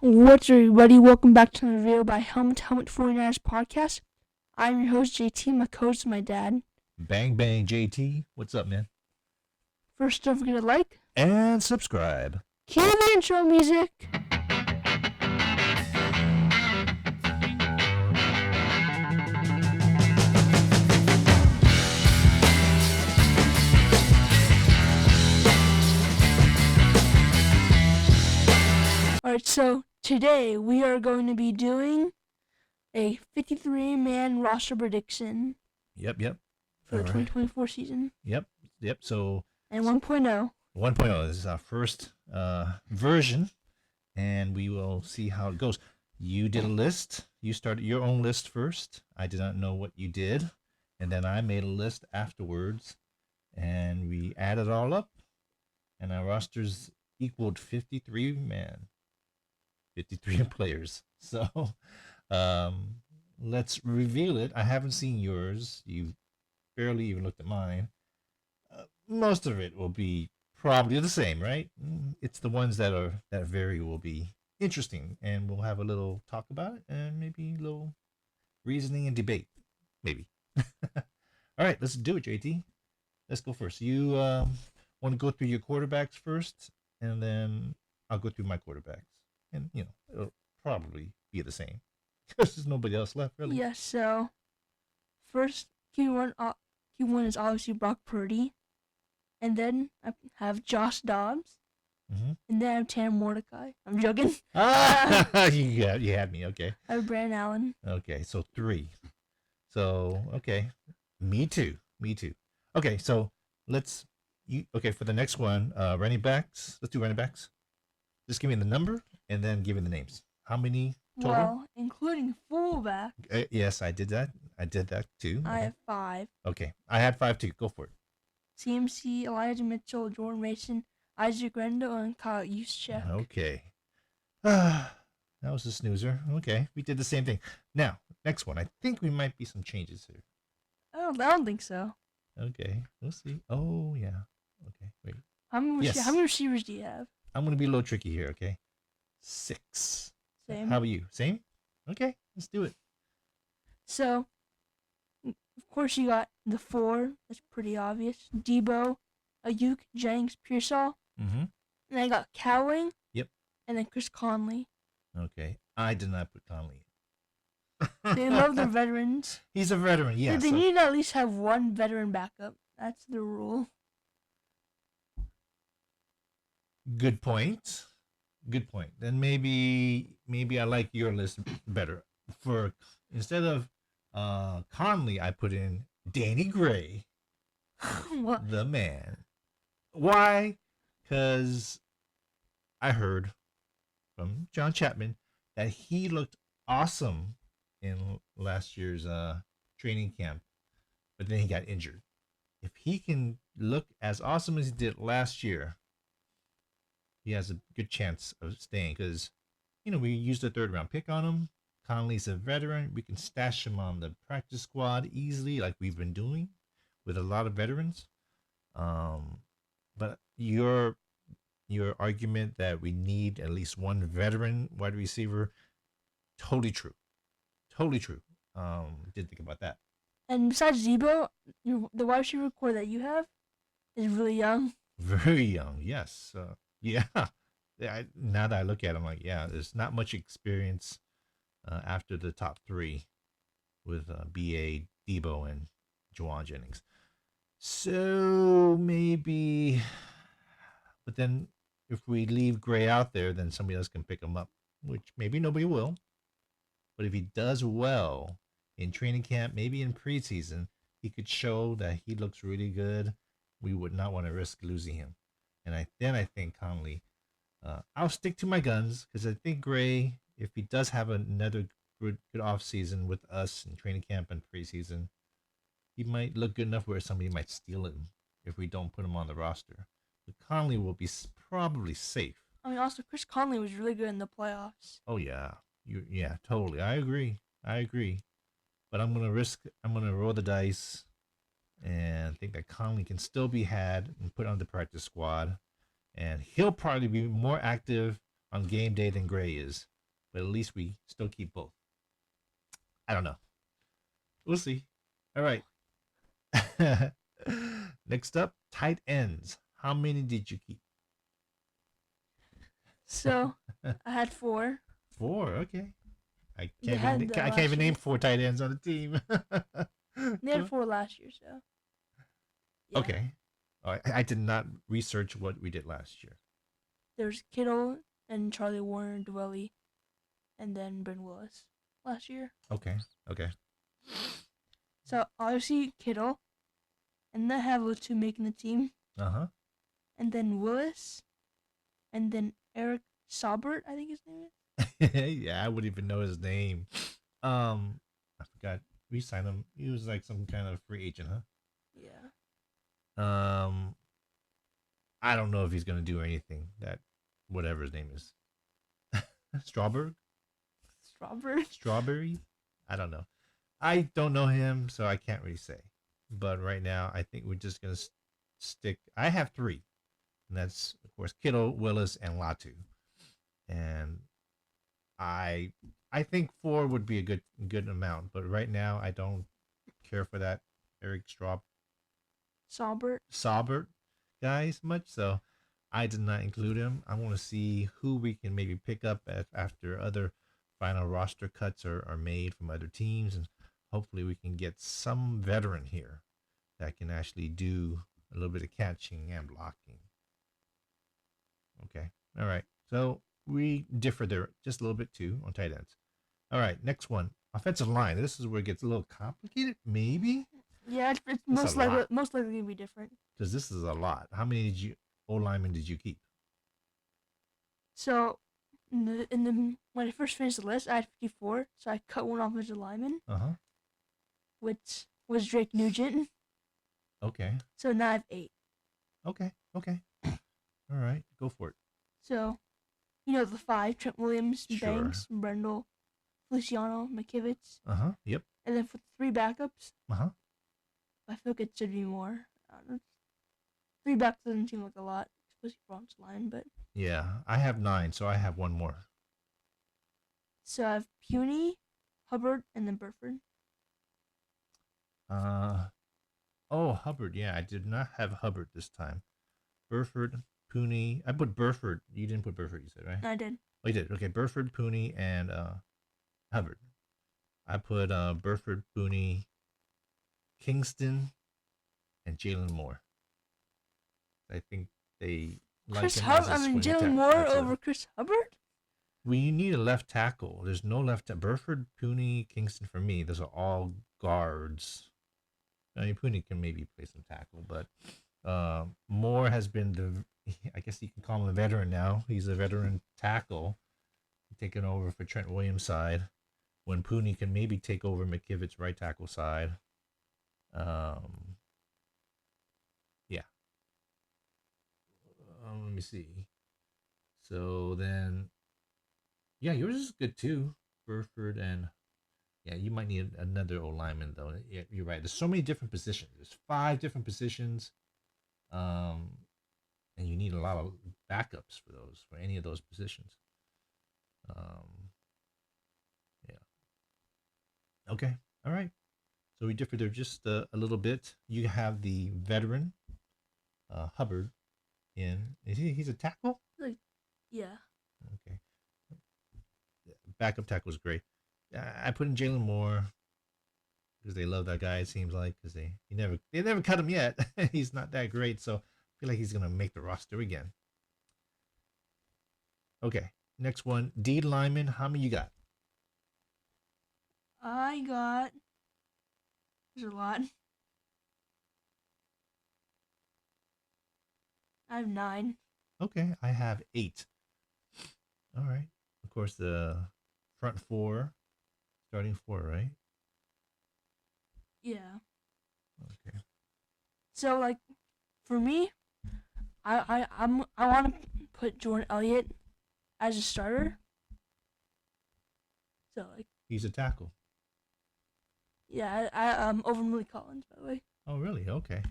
What's up, everybody? Welcome back to the Reveal by Helmet 49ers podcast. I'm your host, JT. My coach is my dad. Bang bang JT, what's up, man? First, don't forget to like And subscribe. cue the intro music. Alright, so today we are going to be doing a 53-man roster prediction Yep. for the All right. 2024 season. Yep. So And 1.0. 1.0 is our first version, and we will see how it goes. You did a list. You started your own list first. I did not know what you did, and then I made a list afterwards, and we added all up, and our rosters equaled 53 man, 53 players. So let's reveal it. I haven't seen yours. You barely even looked at mine. Most of it will be probably the same, right? It's the ones that vary will be interesting, and we'll have a little talk about it, and maybe a little reasoning and debate, maybe. All right, let's do it, JT. Let's go first. You want to go through your quarterbacks first, and then I'll go through my quarterbacks, and it'll probably be the same because there's nobody else left, really. Yes, so first Q1 is obviously Brock Purdy. And then I have Josh Dobbs. Mm-hmm. And then I have Tanner Mordecai. I'm joking. You had me. Okay. I have Brandon Allen. Okay, so 3. So okay, me too. Okay, so for the next one, running backs. Let's do running backs. Just give me the number and then give me the names. How many total? Well, including fullback. Yes, I did that. I did that too. I have 5. Okay, I had 5 too. Go for it. CMC, Elijah Mitchell, Jordan Mason, Isaac Rendo, and Kyle Juszczyk. Okay. That was a snoozer. Okay, we did the same thing. Now, next one. I think we might be some changes here. I don't think so. Okay, we'll see. Oh, yeah. Okay, wait. How many receivers do you have? I'm going to be a little tricky here, okay? 6. Same. How about you? Same? Okay, let's do it. So, of course, you got the 4. That's pretty obvious. Debo, Ayuk, Jennings, Pearsall. Mm-hmm. And I got Cowling. Yep. And then Chris Conley. Okay, I did not put Conley. They love their veterans. He's a veteran, yeah. They need to at least have one veteran backup. That's the rule. Good point. Then maybe I like your list better. For instead of Conley, I put in Danny Gray. What? The man. Why? Because I heard from John Chapman that he looked awesome in last year's training camp, but then he got injured. If he can look as awesome as he did last year, he has a good chance of staying because, we used a 3rd-round pick on him. Conley's a veteran. We can stash him on the practice squad easily like we've been doing with a lot of veterans. But your argument that we need at least one veteran wide receiver, totally true. Didn't think about that. And besides Debo, the wide receiver core that you have is really young. Very young, yes. Yeah. Now that I look at him, like, yeah, there's not much experience after the top 3 with B.A., Debo, and Juwan Jennings. So maybe, but then if we leave Gray out there, then somebody else can pick him up, which maybe nobody will. But if he does well in training camp, maybe in preseason, he could show that he looks really good. We would not want to risk losing him. And I think Conley, I'll stick to my guns because I think Gray, if he does have another good off season with us in training camp and preseason, he might look good enough where somebody might steal him if we don't put him on the roster. But Conley will be probably safe. I mean, also Chris Conley was really good in the playoffs. Oh yeah, yeah, totally. I agree. But I'm gonna roll the dice and think that Conley can still be had and put on the practice squad. And he'll probably be more active on game day than Gray is. but at least we still keep both. I don't know. We'll see. All right. Next up, tight ends. How many did you keep? So I had 4. Four. Okay. They had I can't last even year. name 4 tight ends on the team. They had 4 last year, so yeah. Okay. I did not research what we did last year. There's Kittle and Charlie Warner, Dwelly, and then Bryn Willis last year. Okay. Okay. So obviously Kittle, and then have those 2 making the team, Uh and then Willis, and then Eric Saubert, I think his name is. huh. Yeah, I wouldn't even know his name. I forgot. We signed him. He was like some kind of free agent, huh? Yeah. I don't know if he's gonna do anything. That whatever his name is, Strawberry. Strawberry. Strawberry. I don't know. I don't know him, so I can't really say. But right now, I think we're just gonna stick. I have 3, and that's of course Kittle, Willis, and Latu. And I I think 4 would be a good amount. But right now, I don't care for that Eric Saubert. Saubert guys much. So I did not include him. I want to see who we can maybe pick up after other final roster cuts are made from other teams, and hopefully we can get some veteran here that can actually do a little bit of catching and blocking. Okay. All right. So we differ there just a little bit too on tight ends. All right. Next one, offensive line. This is where it gets a little complicated, maybe, Yeah, it's That's most a likely lot. gonna be different. because this is a lot. How many O linemen did you keep? So in the when I first finished the list, I had 54. So I cut one offensive lineman, Uh huh. which was Drake Nugent. Okay. So now I have 8. Okay. Okay. All right. Go for it. So, the 5: Trent Williams, Sure. Banks, Brendel, Feliciano, McKivitz, Uh huh. Yep. and then for 3 backups, Uh huh. I feel like it should be more. I don't know. 3 backups doesn't seem like a lot, especially for Bronx line, but Yeah. I have 9, so I have one more. so I have Puny, Hubbard, and then Burford. Oh, Hubbard. Yeah, I did not have Hubbard this time. Burford, Pooney. I put Burford. You didn't put Burford, you said, right? I did. Oh, you did. Okay, Burford, Pooney, and Hubbard. I put Burford, Pooney, Kingston, and Jalen Moore. I think they like Chris him as Hubbard. a I mean, swing Jalen attack. Moore That's over Chris Hubbard. We need a left tackle. There's no left tackle. Burford, Pooney, Kingston for me. Those are all guards. I mean, Pooney can maybe play some tackle, but Moore has been I guess you can call him a veteran now. He's a veteran tackle, taking over for Trent Williams' side, when Pooney can maybe take over McKivitz's right tackle side. Yeah. Let me see. So then, yeah, yours is good too, Burford, and yeah, you might need another O lineman though. Yeah, you're right. There's so many different positions. There's 5 different positions, and you need a lot of backups for any of those positions. Yeah. Okay. All right. So we differ there just a little bit. You have the veteran, Hubbard, in. He's a tackle? Like, yeah. Okay. Backup tackle was great. I put in Jalen Moore because they love that guy. It seems like because they never cut him yet. He's not that great, so I feel like he's gonna make the roster again. Okay, next one, D lineman. How many you got? I got. There's a lot. I have 9. Okay, I have 8. All right. Of course, the front 4, starting 4, right? Yeah. Okay. So like, for me, I want to put Jordan Elliott as a starter. So like, He's a tackle. yeah, I over Millie Collins, by the way, Oh, really? Okay.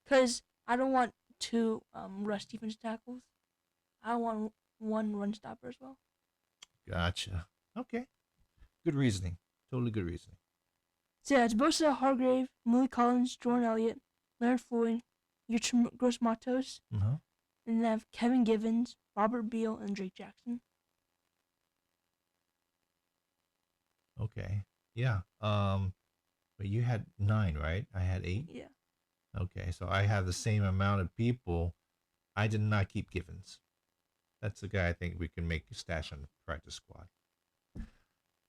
because I don't want 2 rush defense tackles. I want 1 run stopper as well. Gotcha. Okay. Good reasoning. Totally good reasoning. So yeah, it's Bosa, Hargrave, Malik Collins, Jordan Elliott, Leonard Floyd, your Gross Matos, Uh-huh. and then I have Kevin Givens, Robert Beal, and Drake Jackson. Okay. Yeah. But you had 9, right? I had 8. Yeah. Okay, so I have the same amount of people. I did not keep Givens. That's the guy I think we can make a stash on the practice squad.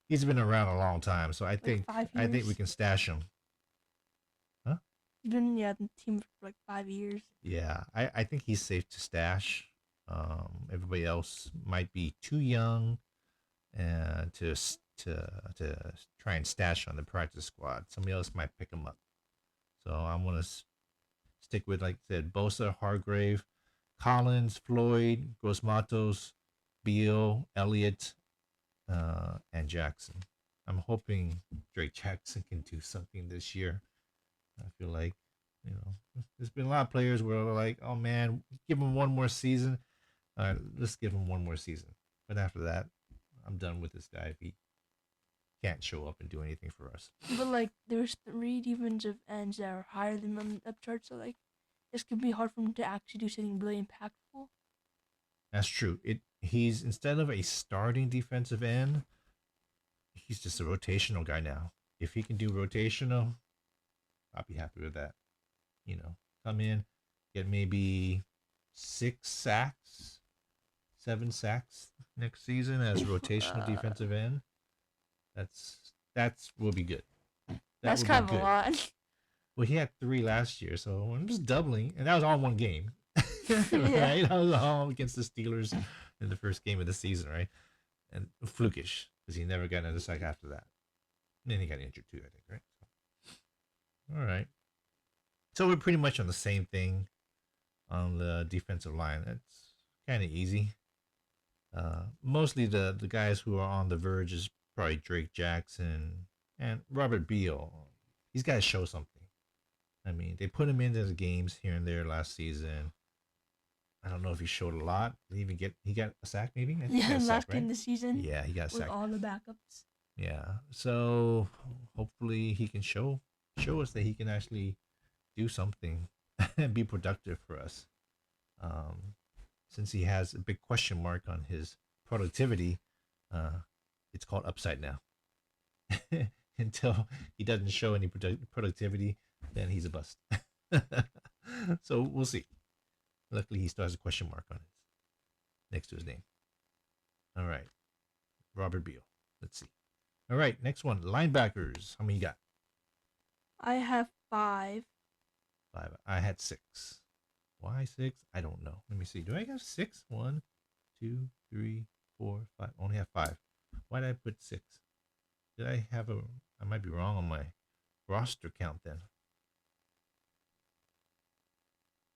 He's been around a long time, so I Like think 5 years. we can stash him. Huh? He's been on the team for like 5 years. Yeah, I think he's safe to stash. Everybody else might be too young and to try and stash on the practice squad. Somebody else might pick him up. So I'm gonna stick with, like I said, Bosa, Hargrave, Collins, Floyd, Gross Matos, Beal, Elliott, and Jackson. I'm hoping Drake Jackson can do something this year. I feel like, there's been a lot of players where they're like, oh man, give him one more season. All right, let's give him one more season. But after that, I'm done with this guy if he can't show up and do anything for us. But like, there's 3 defensive ends that are higher than him on the depth chart, so like, this could be hard for him to actually do something really impactful. That's true. He's, instead of a starting defensive end, he's just a rotational guy now. If he can do rotational, I'll be happy with that. Come in, get maybe 6 sacks, 7 sacks next season as rotational defensive end. That's will be good. That's kind of a lot. Well, he had 3 last year, so I'm just doubling, and that was all in one game, Yeah. right? That was all against the Steelers in the first game of the season, right? And flukish because he never got another sack after that. And then he got injured too, I think, right? So, all right. So we're pretty much on the same thing on the defensive line. That's kind of easy. Mostly the guys who are on the verge is probably Drake Jackson and Robert Beal. He's got to show something. I mean, they put him into the games here and there last season. I don't know if he showed a lot. Did he got a sack maybe? I think he got a sack, Last game right? of the season. Yeah, he got a with sack. all the backups. Yeah. So hopefully he can show us that he can actually do something and be productive for us. Since he has a big question mark on his productivity, it's called upside now. Until he doesn't show any productivity, then he's a bust. So we'll see. Luckily, he still has a question mark on it next to his name. All right, Robert Beal. Let's see. All right, next one, linebackers. How many you got? I have 5. 5. I had 6. Why 6? I don't know. Let me see. Do I have 6? 1, 2, 3, 4, 5. I only have 5. Why did I put 6? Did I have a? I might be wrong on my roster count then.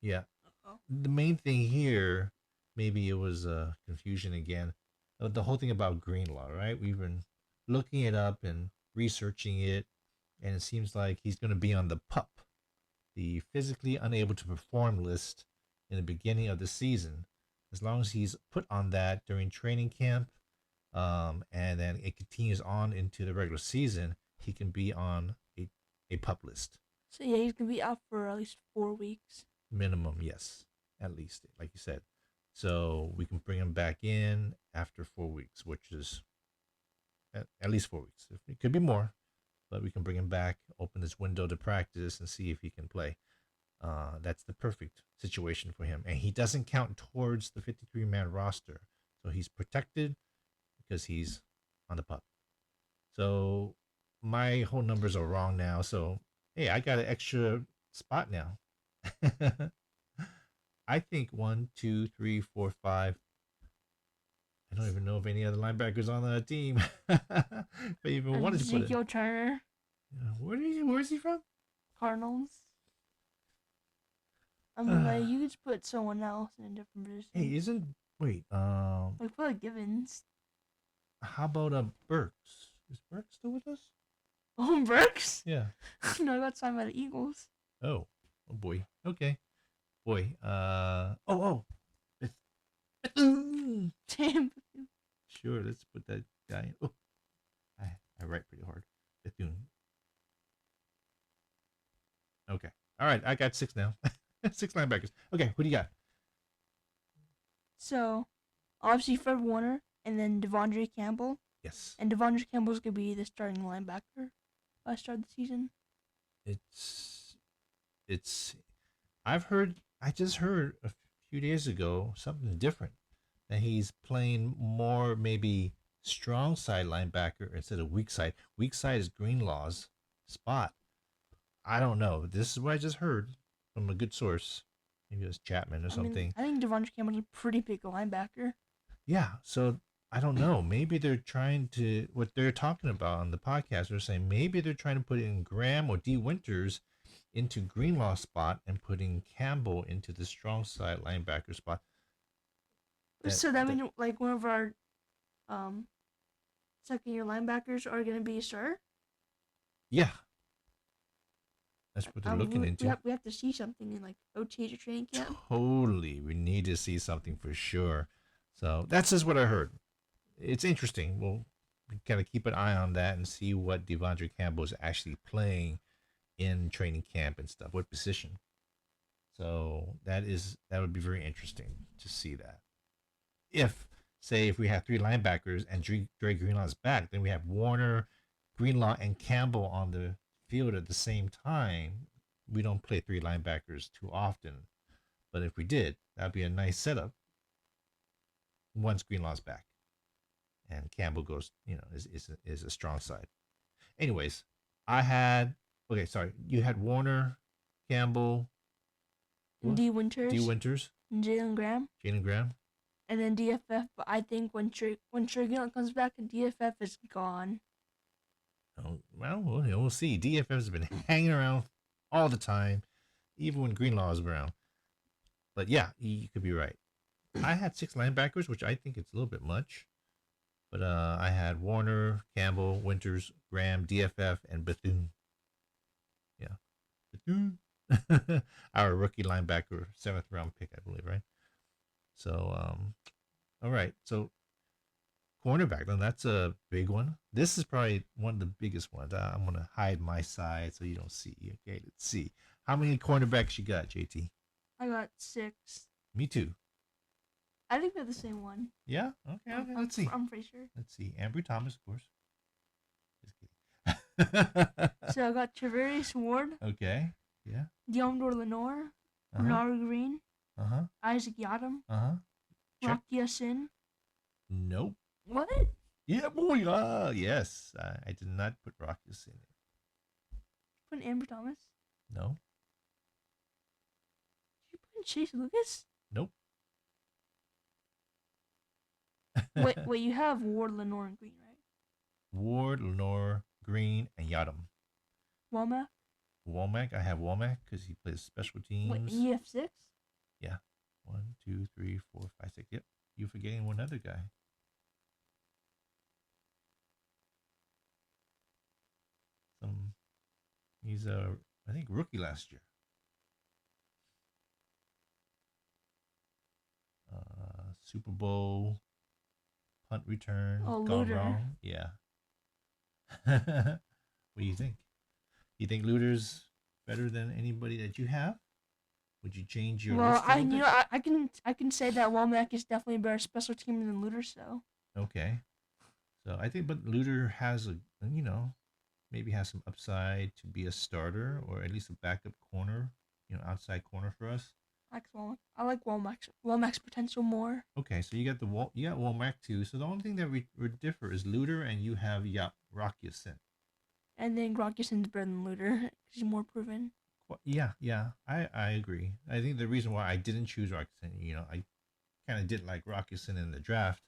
Yeah. Uh-oh. The main thing here, maybe it was confusion again. The whole thing about Greenlaw, right? We've been looking it up and researching it, and it seems like he's going to be on the PUP, the physically unable to perform list, in the beginning of the season. As long as he's put on that during training camp, and then it continues on into the regular season, he can be on a PUP list. So yeah, he's gonna be out for at least 4 weeks. Minimum, yes, at least, like you said. So we can bring him back in after 4 weeks, which is at least 4 weeks. It could be more, but we can bring him back, open this window to practice, and see if he can play. That's the perfect situation for him. And he doesn't count towards the 53-man roster. So he's protected because he's on the PUP. So my whole numbers are wrong now. So, hey, I got an extra spot now. I think 1, 2, 3, 4, 5. I don't even know if any other linebackers on the team. But even wanted to put it. Ezekiel Turner. Where is he from? Cardinals. I mean, like, you could just put someone else in a different position. Hey, Like, put like Givens. how about Burks? Is Burks still with us? Oh, Burks? Yeah. No, I got signed by the Eagles. Oh boy. Okay. Boy. Damn. sure. Let's put that guy in. Oh, I write pretty hard. Bethune. Okay. All right. I got six now. Six linebackers. Okay. Who do you got? So, obviously Fred Warner and then Devondre Campbell. Yes. And Devondre Campbell's going to be the starting linebacker by start of the season. It's I just heard a few days ago something different. That he's playing more maybe strong side linebacker instead of weak side. Weak side is Greenlaw's spot. I don't know. This is what I just heard from a good source. Maybe it was Chapman or something. I think Devondre Campbell's a pretty big linebacker. Yeah, so I don't know. Maybe they're trying to what they're talking about on the podcast. They're saying maybe they're trying to put in Graham or D Winters into Greenlaw's spot and putting Campbell into the strong side linebacker spot. So that means like one of our second year linebackers are going to be a starter. Yeah, that's what they're looking into. We have to see something in like OTAs or training camp. Totally, we need to see something for sure. So that's just what I heard. It's interesting. We'll kind of keep an eye on that and see what Devondre Campbell is actually playing in training camp and stuff. What position? So that would be very interesting to see that. If we have three linebackers and Dre Greenlaw's back, then we have Warner, Greenlaw, and Campbell on the field at the same time. We don't play three linebackers too often, but if we did, that'd be a nice setup. Once Greenlaw's back, and Campbell goes, is a strong side. Anyways, you had Warner, Campbell, D Winters, and Jalen Graham, and then DFF. But I think when Trey Greenlaw comes back, DFF is gone. Oh, well, we'll see. DFF has been hanging around all the time, even when Greenlaw is around. But yeah, you could be right. I had six linebackers, which I think it's a little bit much. But I had Warner, Campbell, Winters, Graham, DFF, and Bethune. Yeah. Bethune. Our rookie linebacker, 7th round pick, I believe, right? So, all right. So, cornerback, then that's a big one. This is probably one of the biggest ones. I'm going to hide my side so you don't see. Okay, let's see. How many cornerbacks you got, JT? I got 6. Me too. I think they're the same one. Yeah? Okay. Let's see. I'm pretty sure. Let's see. Ambry Thomas, of course. Just kidding. So I got Travarius Ward. Okay. Yeah. Deommodore Lenoir. Bernard Green. Isaac Yiadom. Rocky Ya-Sin. Nope. What? Yeah, boy. Yes. I did not put Rocky Ya-Sin in. Put in Ambry Thomas? No. Did you put in Chase Lucas? Nope. wait, you have Ward, Lenoir, and Green, right? Ward, Lenoir, Green, and Yiadom. Womack? I have Womack because he plays special teams. Wait, you have 6? Yeah. 1, 2, 3, 4, 5, 6. Yep. You're forgetting one other guy. He's I think rookie last year. Super Bowl punt return. Oh, gone Luter. wrong. Yeah. What do you think? You think Luter's better than anybody that you have? Would you change your list a little bit? I can say that Womack is definitely a better special teamer than Luter. So okay. So I think, but Luter has maybe has some upside to be a starter or at least a backup corner, outside corner for us. I like Womack's potential more. Okay, so you got Womack too. So the only thing that we differ is Luter, and you have Rocky Ya-Sin. And then Rocky Ya-Sin's better than Luter because he's more proven. Well, yeah, I agree. I think the reason why I didn't choose Rocky Ya-Sin, I kind of didn't like Rocky Ya-Sin in the draft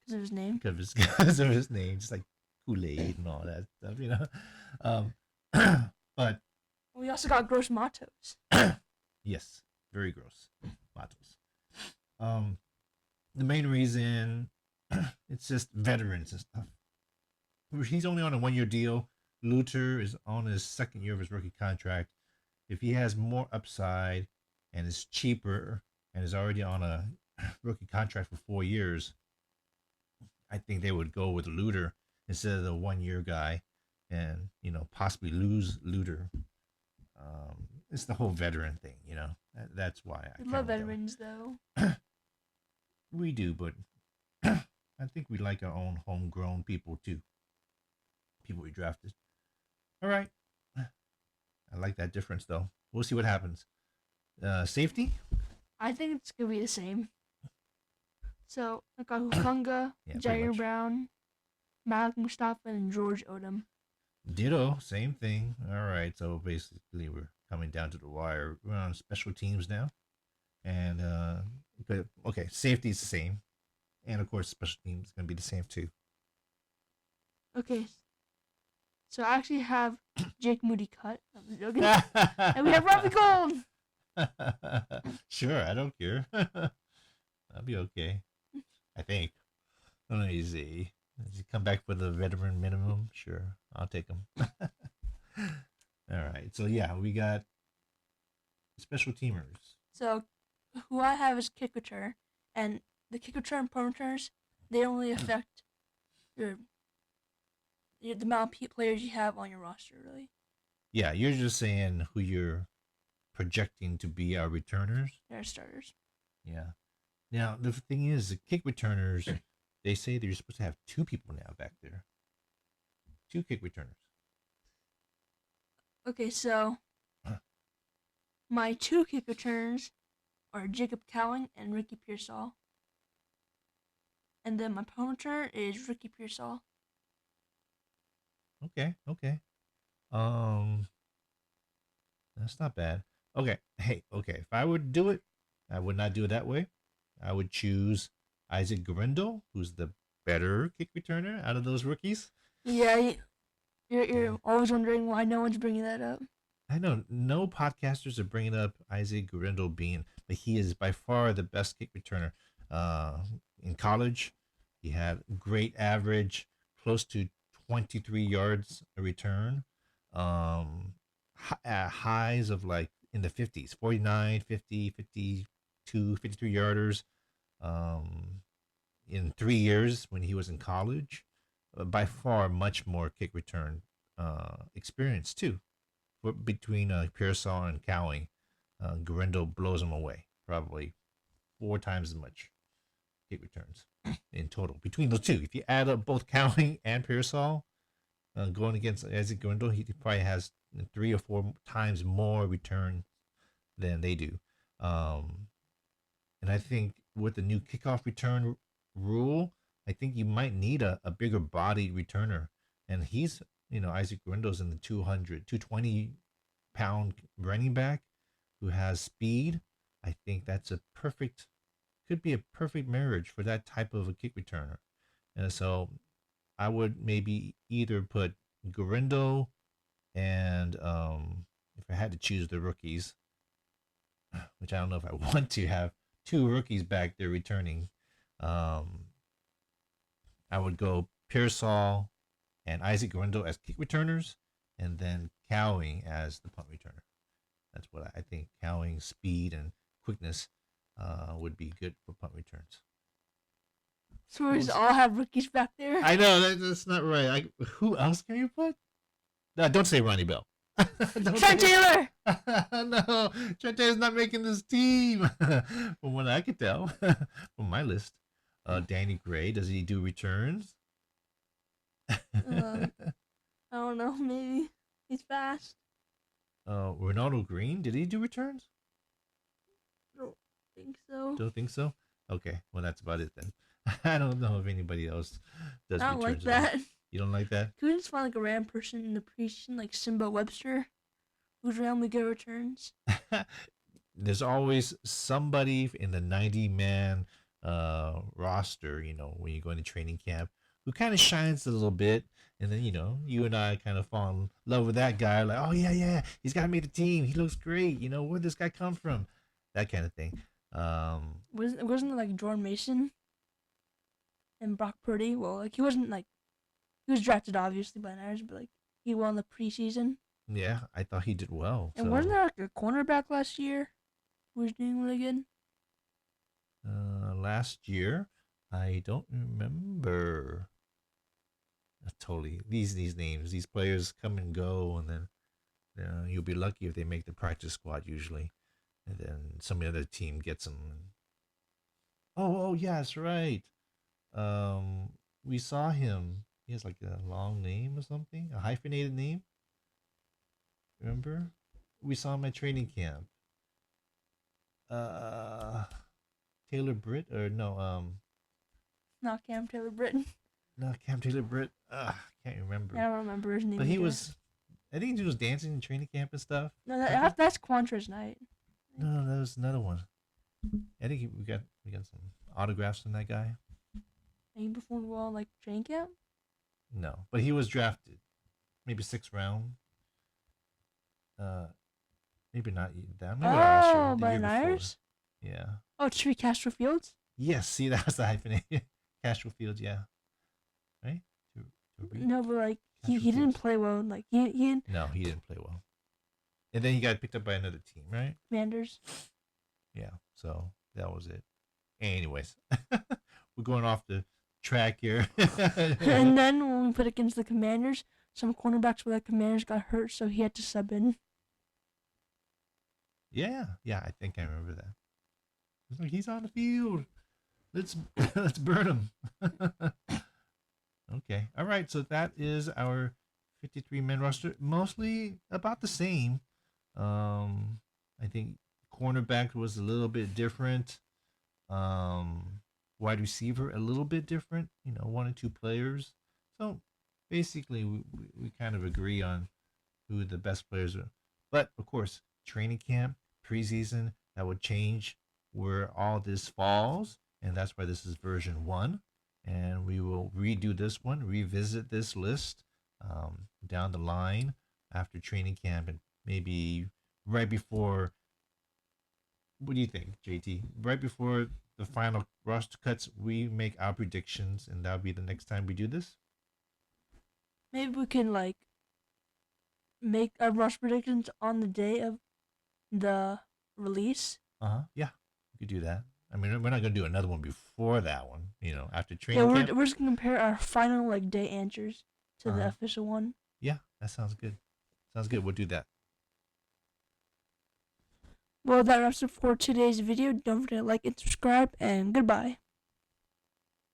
because of his name. Because of his name, just like Kool-Aid and all that stuff, But we also got Gross Matos. Yes, very gross. Matos. The main reason it's just veterans and stuff. He's only on a 1-year deal. Luter is on his 2nd year of his rookie contract. If he has more upside and is cheaper and is already on a rookie contract for 4 years, I think they would go with Luter instead of the 1 year guy, and possibly lose Luter. It's the whole veteran thing, That's why I love veterans though. We do, but I think we like our own homegrown people too. People we drafted. All right. I like that difference though. We'll see what happens. Safety? I think it's gonna be the same. So I got Hufanga, Yeah, Jair Brown, Malik Mustafa, and George Odom. Ditto, same thing. All right, so basically we're coming down to the wire. We're on special teams now, and okay, safety is the same, and of course special teams is gonna be the same too. Okay, so I actually have Jake Moody cut. I'm joking. And we have Robbie Gould. Sure, I don't care. I'll be okay. I think. Let me see. Does he come back for the veteran minimum? Sure, I'll take him. All right, so yeah, we got special teamers. So, who I have is kick return, and the kick return and punt returners, they only affect the amount of players you have on your roster, really. Yeah, you're just saying who you're projecting to be our returners. They're starters. Yeah. Now the thing is, the kick returners, they say they're supposed to have 2 people now back there. 2 kick returners. Okay, so my 2 kick returners are Jacob Cowing and Ricky Pearsall. And then my punt returner is Ricky Pearsall. Okay. That's not bad. Okay. Hey, okay. If I would do it, I would not do it that way. I would choose Isaac Guerendo, who's the better kick returner out of those rookies. Yeah, you're always wondering why no one's bringing that up. I know no podcasters are bringing up Isaac Guerendo but he is by far the best kick returner. In college, he had great average, close to 23 yards a return. Highs of like in the 50s, 49, 50, 52, 53 yarders. In 3 years when he was in college, by far much more kick return experience too. Between Pearsall and Cowing, Guerendo blows him away. Probably 4 times as much kick returns in total between those two. If you add up both Cowing and Pearsall, going against Isaac Guerendo, he probably has 3 or 4 times more return than they do. And I think with the new kickoff return rule, I think you might need a bigger bodied returner. And he's, Isaac Guerendo's in the 220 pound running back who has speed. I think that's could be a perfect marriage for that type of a kick returner. And so I would maybe either put Guerendo and if I had to choose the rookies, which I don't know if I want to have 2 rookies back there returning, I would go Pearsall and Isaac Guerendo as kick returners, and then Cowing as the punt returner. That's what I think. Cowing's speed and quickness would be good for punt returns. So we all have rookies back there. I know that's not right. Who else can you put? No, don't say Ronnie Bell. Trent Taylor. No, Trent Taylor's not making this team. From what I could tell, from my list, Danny Gray, does he do returns? I don't know. Maybe he's fast. Ronaldo Green, did he do returns? Don't think so. Don't think so. Okay, well that's about it then. I don't know if anybody else does. I don't like that. You don't like that? Could we just find like a random person in the preseason, like Simba Webster, who's randomly good returns? There's always somebody in the 90-man roster, when you go into training camp, who kind of shines a little bit. And then, you and I kind of fall in love with that guy. Like, oh, yeah, he's got to make the team. He looks great. Where'd this guy come from? That kind of thing. Wasn't it like Jordan Mason and Brock Purdy? Well, like he was drafted obviously by Niners, but like he won the preseason. Yeah, I thought he did well. And wasn't there like a cornerback last year who was doing really good? Last year, I don't remember. Totally. These names, these players come and go, and then you'll be lucky if they make the practice squad usually, and then some other team gets them. Oh, yeah, that's right. We saw him. He has like a long name or something, a hyphenated name. Remember? We saw him at training camp. Uh, Taylor Britt or no? Not Cam Taylor Britton. No, Cam Taylor Britt. Can't remember. I don't remember his name. But he either. was. I think he was dancing in training camp and stuff. No, that's Quantra's night. No, that was another one. I think we got some autographs from that guy. And he performed well in, like, training camp. No, but he was drafted, maybe 6th round. Maybe not that. Maybe last year, Oh, the by year before. Niners. Yeah. Oh, Tree Castro Fields. Yes. See, that was the hyphenated Castro Fields. Yeah. Right. No, but like he Castro didn't Fields. play well. Like he No, he didn't play well. And then he got picked up by another team, right? Commanders. Yeah. So that was it. Anyways, we're going off the track here. And then when we put against the Commanders, some cornerbacks for the Commanders got hurt, so he had to sub in. Yeah, I think I remember that. It's like he's on the field. Let's let's burn him. Okay, all right. So that is our 53-man roster, mostly about the same. I think cornerback was a little bit different. Wide receiver a little bit different. 1 or 2 players. So basically, we kind of agree on who the best players are. But of course, training camp, preseason, that would change where all this falls, and that's why this is version 1. And we will redo this one, revisit this list down the line after training camp, and maybe right before. What do you think, JT? Right before the final roster cuts, we make our predictions, and that'll be the next time we do this. Maybe we can like make our rush predictions on the day of the release. Yeah, we could do that. I mean, we're not gonna do another one before that one. After Yeah, training camp. we're just gonna compare our final like day answers to the Uh-huh. official one. Yeah, that sounds good. Sounds good. We'll do that. Well, that wraps up for today's video. Don't forget to like and subscribe, and goodbye.